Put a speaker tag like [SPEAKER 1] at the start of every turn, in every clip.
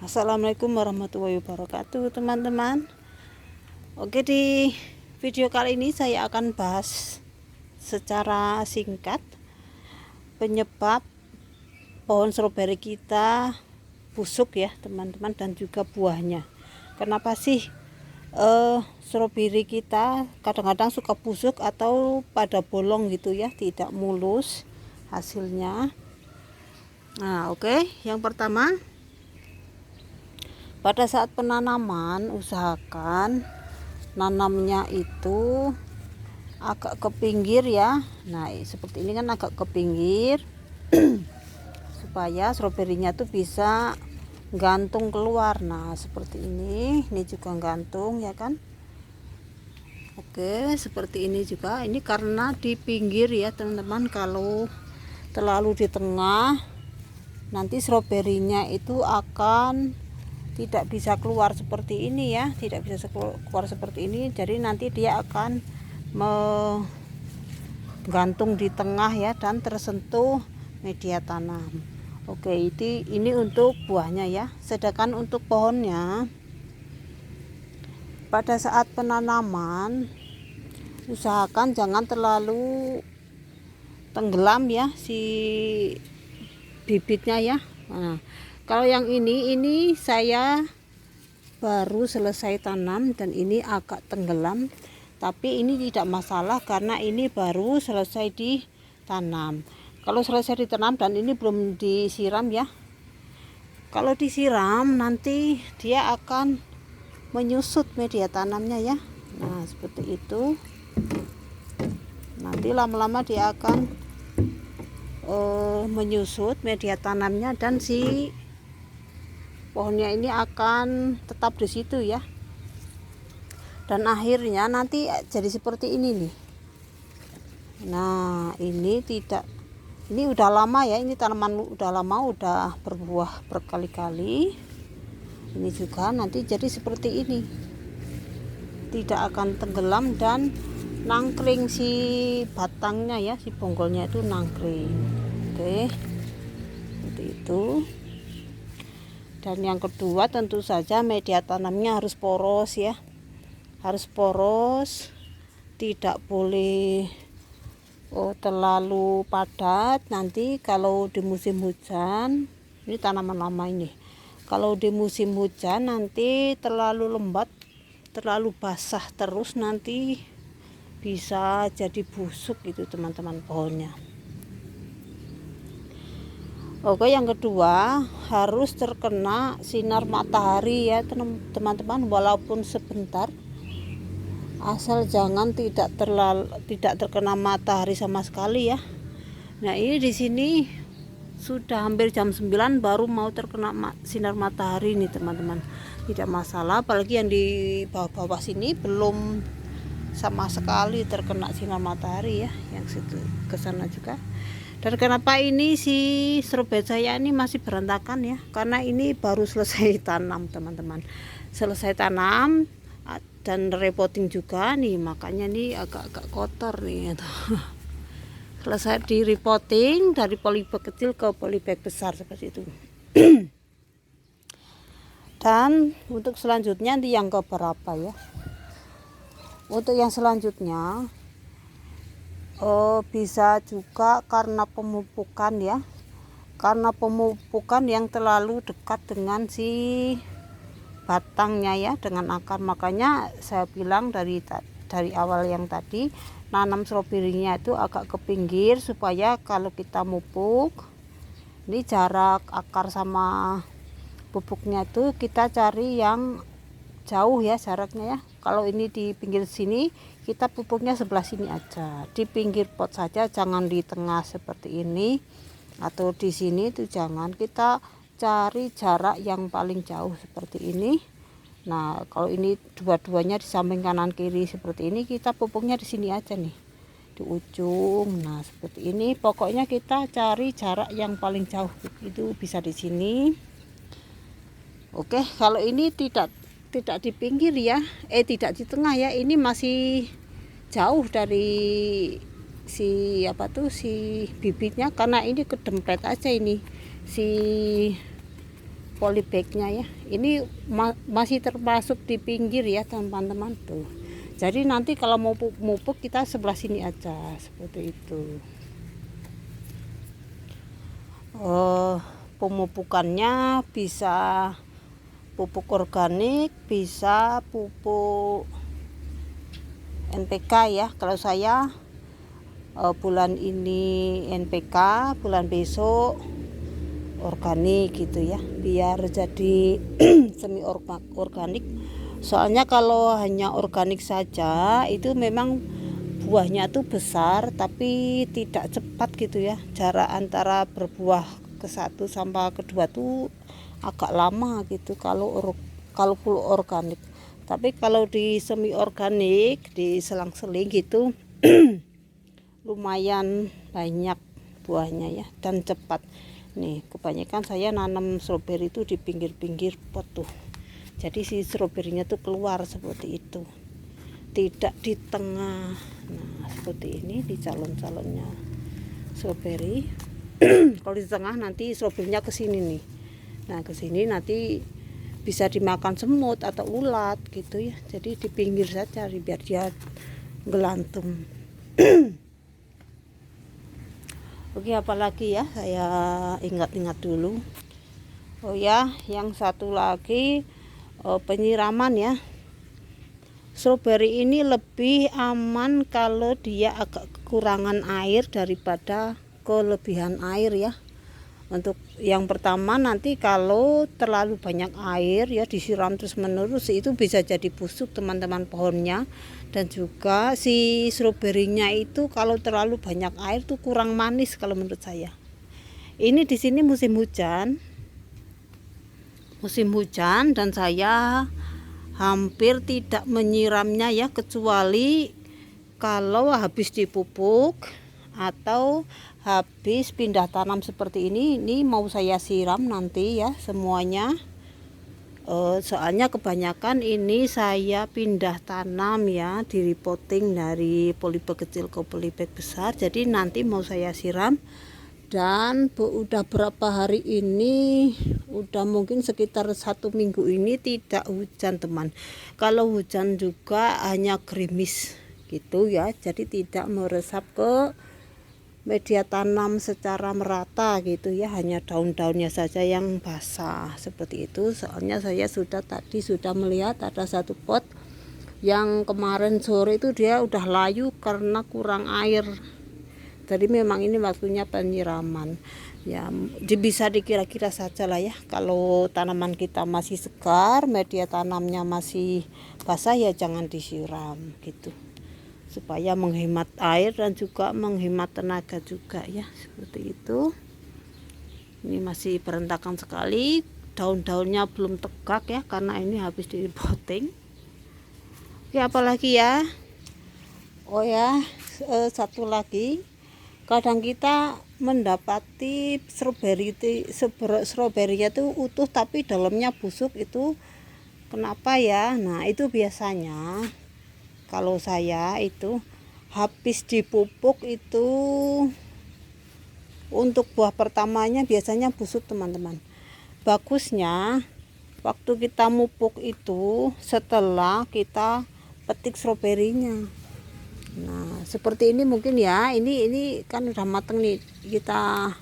[SPEAKER 1] Assalamualaikum warahmatullahi wabarakatuh teman-teman. Oke, di video kali ini saya akan bahas secara singkat penyebab pohon stroberi kita busuk ya teman-teman, dan juga buahnya. Kenapa sih stroberi kita kadang-kadang suka busuk atau pada bolong gitu ya, tidak mulus hasilnya. Nah oke, yang pertama, pada saat penanaman usahakan nanamnya itu agak ke pinggir ya. Nah seperti ini kan agak ke pinggir supaya stroberinya tuh bisa gantung keluar. Nah seperti ini juga gantung ya kan. Oke, seperti ini juga. Ini karena di pinggir ya teman-teman. Kalau terlalu di tengah nanti stroberinya itu akan tidak bisa keluar seperti ini ya, tidak bisa keluar seperti ini. Jadi nanti dia akan menggantung di tengah ya, dan tersentuh media tanam. Oke, ini untuk buahnya ya. Sedangkan untuk pohonnya, pada saat penanaman usahakan jangan terlalu tenggelam ya si bibitnya ya. Nah, kalau yang ini saya baru selesai tanam dan ini agak tenggelam, tapi ini tidak masalah karena ini baru selesai ditanam. Kalau selesai ditanam dan ini belum disiram ya, kalau disiram nanti dia akan menyusut media tanamnya ya. Nah seperti itu, nanti lama-lama dia akan menyusut media tanamnya, dan si pohonnya ini akan tetap di situ ya, dan akhirnya nanti jadi seperti ini nih. Nah ini udah lama ya, ini tanaman udah lama, udah berbuah berkali-kali. Ini juga nanti jadi seperti ini, tidak akan tenggelam dan nangkring si batangnya ya, si bonggolnya itu nangkring. Oke, seperti itu. Dan yang kedua tentu saja media tanamnya harus poros ya, harus poros, tidak boleh terlalu padat. Nanti kalau di musim hujan, ini tanaman lama ini, kalau di musim hujan nanti terlalu lembat, terlalu basah terus, nanti bisa jadi busuk gitu teman-teman pohonnya. Oke, yang kedua harus terkena sinar matahari ya teman-teman, walaupun sebentar, asal jangan tidak terkena matahari sama sekali ya. Nah ini di sini sudah hampir jam 9 baru mau terkena sinar matahari nih teman-teman, tidak masalah. Apalagi yang di bawah-bawah sini belum sama sekali terkena sinar matahari ya, yang situ ke sana juga. Dan kenapa ini si stroberi saya ini masih berantakan ya, karena ini baru selesai tanam teman-teman, selesai tanam dan repotting juga nih, makanya nih agak-agak kotor nih gitu. Selesai di repotting dari polybag kecil ke polybag besar seperti itu. Dan untuk selanjutnya nanti yang keberapa ya, untuk yang selanjutnya bisa juga karena pemupukan ya, karena pemupukan yang terlalu dekat dengan si batangnya ya, dengan akar. Makanya saya bilang dari awal yang tadi, nanam stroberinya itu agak ke pinggir supaya kalau kita mupuk, ini jarak akar sama pupuknya itu kita cari yang jauh ya jaraknya ya. Kalau ini di pinggir sini, kita pupuknya sebelah sini aja, di pinggir pot saja, jangan di tengah seperti ini, atau di sini itu jangan. Kita cari jarak yang paling jauh seperti ini. Nah kalau ini dua-duanya di samping kanan kiri seperti ini, kita pupuknya di sini aja nih, di ujung. Nah seperti ini, pokoknya kita cari jarak yang paling jauh, itu bisa di sini. Oke, kalau ini tidak di pinggir ya, tidak di tengah ya, ini masih jauh dari si si bibitnya, karena ini kedempet aja ini si polybagnya ya. Ini masih termasuk di pinggir ya teman-teman tuh. Jadi nanti kalau mau mupuk kita sebelah sini aja seperti itu. Pemupukannya bisa pupuk organik, bisa pupuk NPK ya. Kalau saya bulan ini NPK, bulan besok organik gitu ya, biar jadi semi organik. Soalnya kalau hanya organik saja itu memang buahnya tuh besar tapi tidak cepat gitu ya. Jarak antara berbuah ke satu sama kedua tuh agak lama gitu kalau full organik. Tapi kalau di semi organik, di selang-seling gitu lumayan banyak buahnya ya, dan cepat. Nih kebanyakan saya nanam stroberi itu di pinggir-pinggir pot tuh, jadi si stroberinya tuh keluar seperti itu, tidak di tengah. Nah seperti ini di calon-calonnya stroberi. Kalau di tengah nanti stroberinya ke sini nih. Nah ke sini nanti bisa dimakan semut atau ulat gitu ya. Jadi di pinggir saja biar dia gelantung. Oke, apalagi ya, saya ingat-ingat dulu. Oh ya, yang satu lagi penyiraman ya. Stroberi ini lebih aman kalau dia agak kekurangan air daripada kelebihan air ya. Untuk yang pertama nanti kalau terlalu banyak air ya disiram terus menerus itu bisa jadi busuk teman-teman pohonnya, dan juga si stroberinya itu kalau terlalu banyak air tuh kurang manis kalau menurut saya. Ini di sini musim hujan dan saya hampir tidak menyiramnya ya, kecuali kalau habis dipupuk atau habis pindah tanam seperti ini mau saya siram nanti ya semuanya. Soalnya kebanyakan ini saya pindah tanam ya, di repotting dari polybag kecil ke polybag besar, jadi nanti mau saya siram. Dan udah berapa hari ini, udah mungkin sekitar 1 minggu ini tidak hujan teman. Kalau hujan juga hanya gerimis gitu ya, jadi tidak meresap ke media tanam secara merata gitu ya, hanya daun-daunnya saja yang basah seperti itu. Soalnya saya tadi sudah melihat ada satu pot yang kemarin sore itu dia udah layu karena kurang air. Jadi memang ini waktunya penyiraman ya, bisa dikira-kira saja lah ya. Kalau tanaman kita masih segar, media tanamnya masih basah ya jangan disiram gitu, supaya menghemat air dan juga menghemat tenaga juga ya, seperti itu. Ini masih berantakan sekali, daun-daunnya belum tegak ya karena ini habis dipotting. Oke, apalagi ya, oh ya, satu lagi, kadang kita mendapati stroberinya tuh utuh tapi dalamnya busuk, itu kenapa ya? Nah itu biasanya kalau saya itu habis dipupuk itu untuk buah pertamanya biasanya busuk teman-teman. Bagusnya waktu kita mupuk itu setelah kita petik stroberinya. Nah seperti ini mungkin ya, ini kan udah mateng nih, kita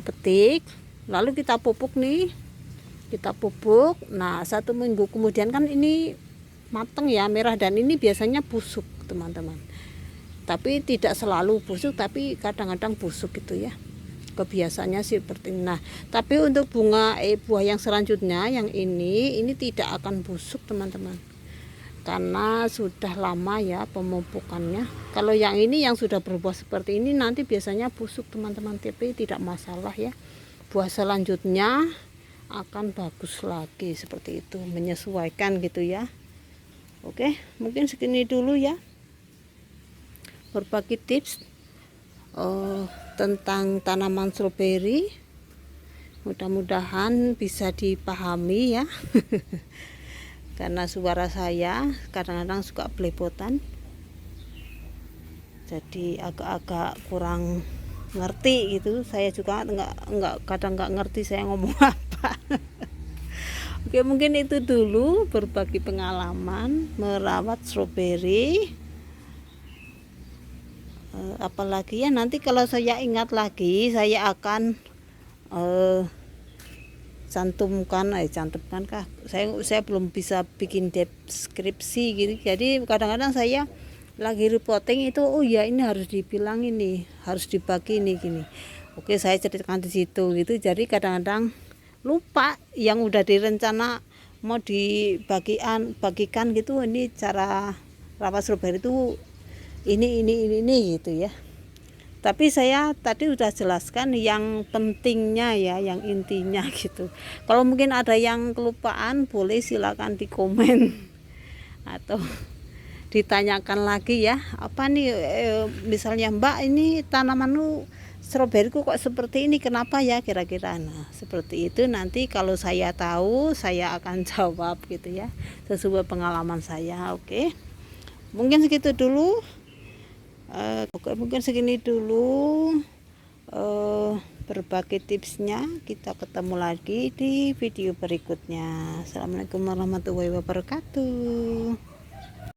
[SPEAKER 1] petik lalu kita pupuk nih, nah 1 minggu kemudian kan ini mateng ya, merah, dan ini biasanya busuk teman-teman. Tapi tidak selalu busuk, tapi kadang-kadang busuk gitu ya, kebiasaannya seperti ini. Nah tapi untuk buah yang selanjutnya yang ini tidak akan busuk teman-teman, karena sudah lama ya pemupukannya. Kalau yang ini yang sudah berbuah seperti ini nanti biasanya busuk teman-teman, tapi tidak masalah ya, buah selanjutnya akan bagus lagi seperti itu, menyesuaikan gitu ya. Oke, mungkin segini dulu ya, berbagi tips tentang tanaman stroberi. Mudah-mudahan bisa dipahami ya. Karena suara saya kadang-kadang suka belepotan, jadi agak-agak kurang ngerti gitu. Saya juga kadang nggak ngerti saya ngomong apa. lupa. Oke, mungkin itu dulu berbagi pengalaman merawat stroberi. Apalagi ya, nanti kalau saya ingat lagi saya akan cantumkan kah, saya belum bisa bikin deskripsi gitu. Jadi kadang-kadang saya lagi reporting itu, oh ya ini harus dibilang, ini harus dibagi ini gini. Oke, saya ceritakan di situ gitu. Jadi kadang-kadang lupa yang udah direncana mau bagikan gitu. Ini cara rawat stroberi itu ini gitu ya. Tapi saya tadi udah jelaskan yang pentingnya ya, yang intinya gitu. Kalau mungkin ada yang kelupaan, boleh silakan di komen atau ditanyakan lagi ya. Apa nih misalnya, Mbak, ini tanamanmu stroberiku kok seperti ini, kenapa ya kira-kira. Nah, seperti itu nanti kalau saya tahu saya akan jawab gitu ya, sesuai pengalaman saya. Oke. Mungkin segitu dulu. Oke, mungkin segini dulu berbagi tipsnya. Kita ketemu lagi di video berikutnya. Assalamualaikum warahmatullahi wabarakatuh.